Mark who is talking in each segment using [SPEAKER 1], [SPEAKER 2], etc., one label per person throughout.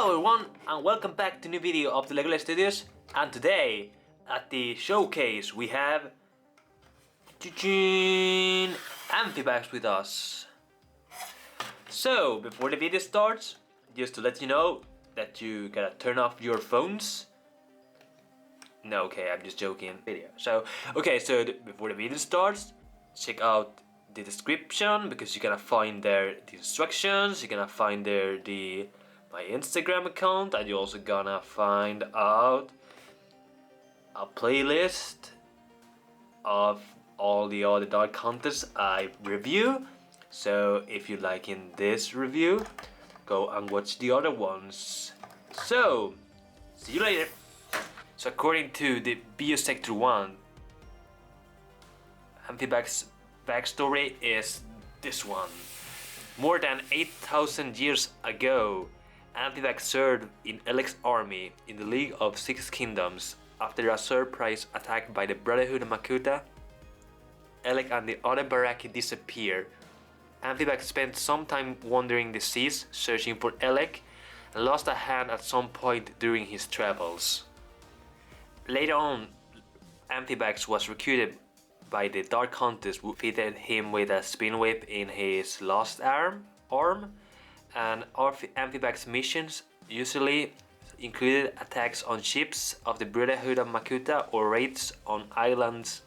[SPEAKER 1] Hello everyone and welcome back to a new video of the Lego Studios. And today at the showcase we have Amphibax with us. So before the video starts, just to let you know that you gotta turn off your phones. No, okay, I'm just joking. Video. So before the video starts, check out the description because you're gonna find there the instructions. You're gonna find there my Instagram account, and you're also gonna find out a playlist of all the other dart contests I review. So if you're liking this review, go and watch the other ones. So see you later. So according to the Biosector 1, Amphibax's backstory is this one. More than 8,000 years ago, Amphibax served in Elek's army in the League of Six Kingdoms. After a surprise attack by the Brotherhood of Makuta, Elek and the other Baraki disappeared. Amphibax spent some time wandering the seas searching for Elek and lost a hand at some point during his travels. Later on, Amphibax was recruited by the Dark Hunters, who fitted him with a spin whip in his last arm, and Amphibax missions usually included attacks on ships of the Brotherhood of Makuta or raids on islands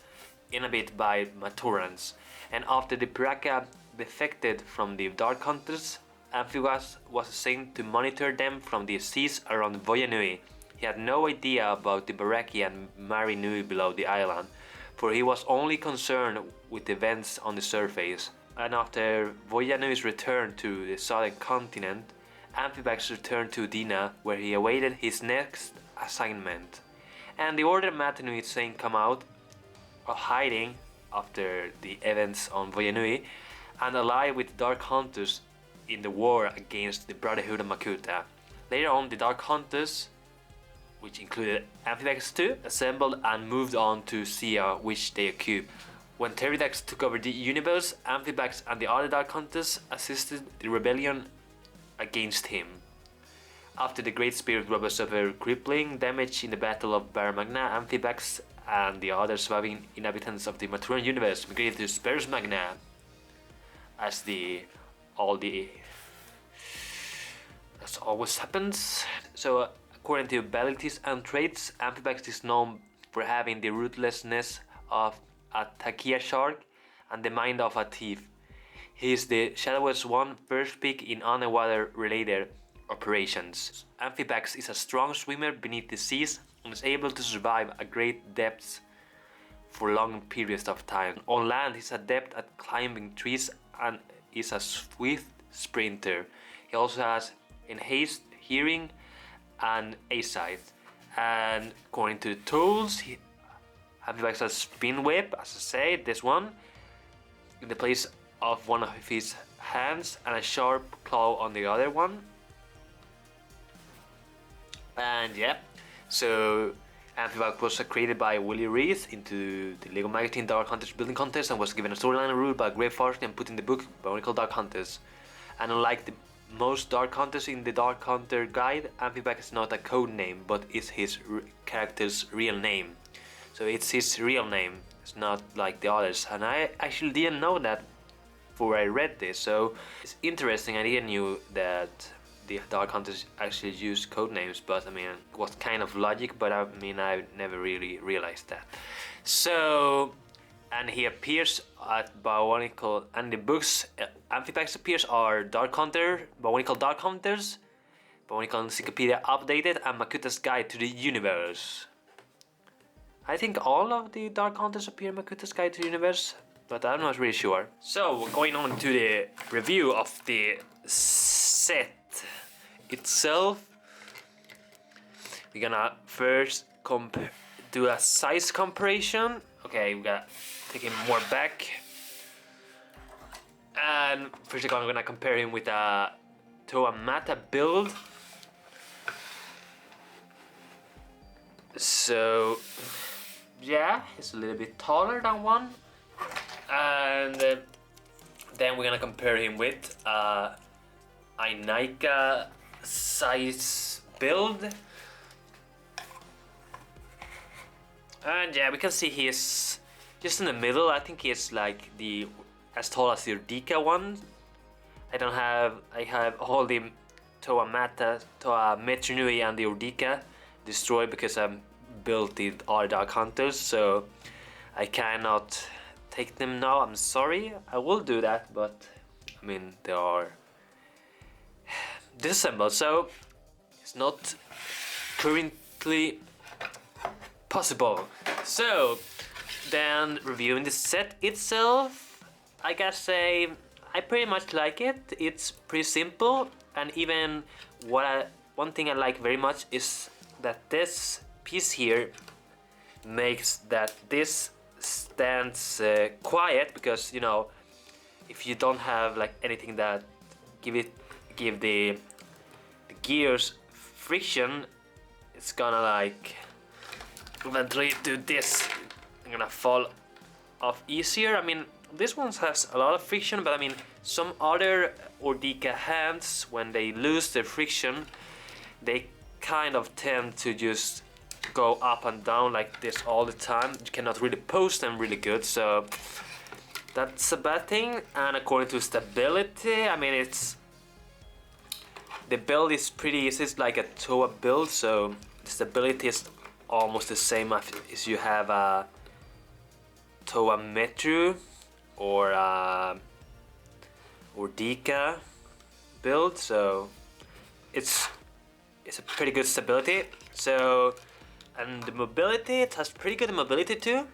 [SPEAKER 1] inhabited by Maturans. And after the Piraka defected from the Dark Hunters, Amphibax was assigned to monitor them from the seas around Voyanui. He had no idea about the Baraki and Mari Nui below the island, for he was only concerned with events on the surface. And after Voyanui's return to the southern continent, Amphibax returned to Dina, where he awaited his next assignment. And the Order Matanui saying come out of hiding after the events on Voyanui and ally with the Dark Hunters in the war against the Brotherhood of Makuta. Later on, the Dark Hunters, which included Amphibax too, assembled and moved on to Sia, which they occupied. When Pterodax took over the universe, Amphibax and the other Dark Hunters assisted the rebellion against him. After the Great Spirit Robber suffered crippling damage in the Battle of Barra Magna, Amphibax and the other surviving inhabitants of the Maturan universe migrated to Spurs Magna as as always happens. So according to abilities and traits, Amphibax is known for having the ruthlessness of a Takia shark and the mind of a thief. He is the shallowest one, first pick in underwater related operations. Amphibax is a strong swimmer beneath the seas and is able to survive at great depths for long periods of time. On land, he's adept at climbing trees and is a swift sprinter. He also has enhanced hearing and eyesight. And according to the tools, Amphibax has spin whip, as I say, this one, in the place of one of his hands, and a sharp claw on the other one. And yeah, so Amphibax was created by Willie Reith into the Lego Magazine Dark Hunters building contest and was given a storyline ruled by Greg Forrest and put in the book Bionicle Dark Hunters. And unlike the most Dark Hunters in the Dark Hunter guide, Amphibax is not a code name, but is his character's real name. So it's his real name, it's not like the others. And I actually didn't know that before I read this, so it's interesting. I didn't knew that the Dark Hunters actually use code names, but I mean, it was kind of logic, but I mean, I never really realized that. So, and he appears at Bionicle, and the books Amphibax appears are Dark Hunter, Bionicle Dark Hunters, Bionicle Encyclopedia Updated, and Makuta's Guide to the Universe. I think all of the Dark Hunters appear in Makuta's Guide to the Universe, but I'm not really sure. So, going on to the review of the set itself, we're gonna first do a size comparison. Okay, we gotta take him more back. And first of all, I'm gonna compare him with a Toa Mata build. So, yeah, he's a little bit taller than one. And then we're gonna compare him with Inaika size build. And yeah, we can see he's just in the middle. I think he's like as tall as the Urdika one. I have all the Toa Metronui and the Urdika destroyed because I built the other Dark Hunters, so I cannot take them now. I'm sorry. I will do that, but I mean they are disassembled, so it's not currently possible. So then reviewing the set itself, I gotta say I pretty much like it. It's pretty simple, and even one thing I like very much is that this piece here makes that this stands quiet, because you know, if you don't have like anything that give the gears friction, it's gonna like eventually do this. I'm gonna fall off easier. I mean, this one has a lot of friction, but I mean, some other Urdika hands, when they lose their friction, they kind of tend to just go up and down like this all the time. You cannot really pose them really good, so that's a bad thing. And according to stability, I mean, the build is pretty easy. It's like a Toa build, so the stability is almost the same as you have a Toa Metru or Urdika build, so it's a pretty good stability. So, and the mobility, it has pretty good mobility too.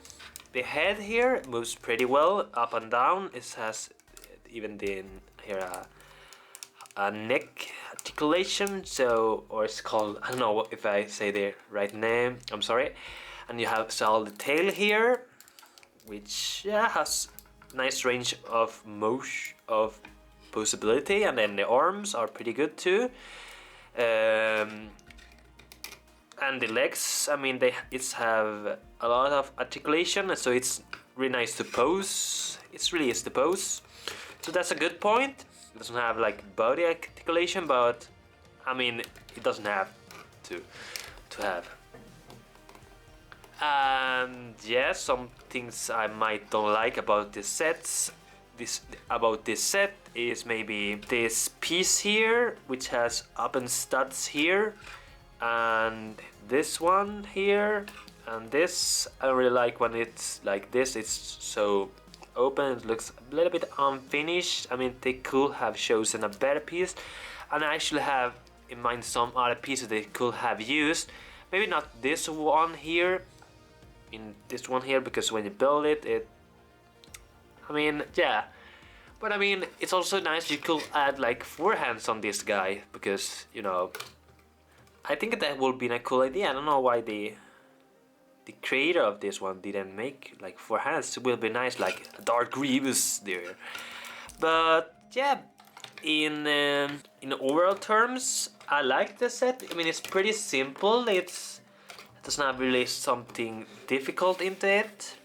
[SPEAKER 1] The head here moves pretty well up and down. It has even here a neck articulation, so, or it's called, I don't know if I say the right name, I'm sorry. And you have all the tail here, which has nice range of motion, of possibility, and then the arms are pretty good too. And the legs, I mean, it's have a lot of articulation, so it's really nice to pose. It's really easy to pose, so that's a good point. It doesn't have like body articulation, but I mean, it doesn't have to have. And yeah, some things I might don't like about the sets. About this set is maybe this piece here, which has open studs here, and this one here, and this I don't really like when it's like this. It's so open, it looks a little bit unfinished. I mean, they could have chosen a better piece, and I actually have in mind some other pieces they could have used. Maybe not this one here, in this one here, because when you build it, I mean, yeah. But I mean, it's also nice you could add like 4 hands on this guy, because, you know, I think that would be a cool idea. I don't know why the creator of this one didn't make like 4 hands. It will be nice, like a Dark Grievous there. But yeah, in overall terms, I like the set. I mean, it's pretty simple. There's not really something difficult into it,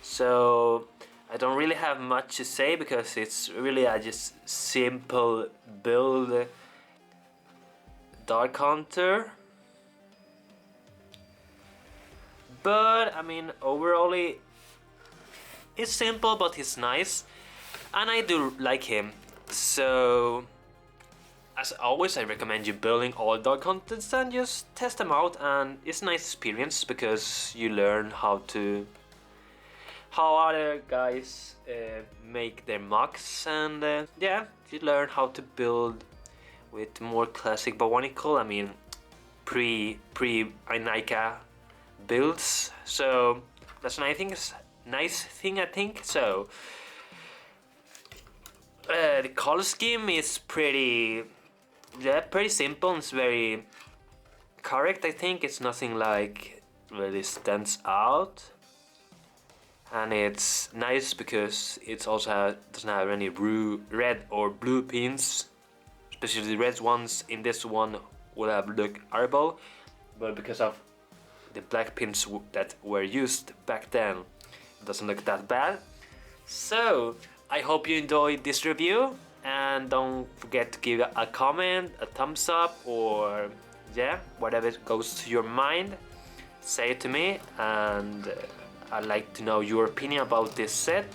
[SPEAKER 1] so I don't really have much to say, because it's really a just simple build Dark Hunter. But I mean, overall it's simple, but it's nice, and I do like him. So as always, I recommend you building all Dark Hunters and just test them out, and it's a nice experience because you learn how other guys make their mocks, and yeah, you learn how to build with more classic Bionicle. I mean, pre-Inika builds. So that's a nice thing I think. So the color scheme is pretty simple, and it's very correct. I think it's nothing like really stands out, and it's nice because it's also doesn't have any red or blue pins. Especially the red ones in this one would have looked horrible, but because of the black pins that were used back then, it doesn't look that bad. So I hope you enjoyed this review, and and don't forget to give a comment, a thumbs up, or yeah, whatever goes to your mind, say it to me, and I'd like to know your opinion about this set.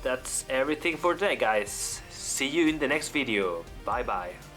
[SPEAKER 1] That's everything for today, guys. See you in the next video. Bye bye.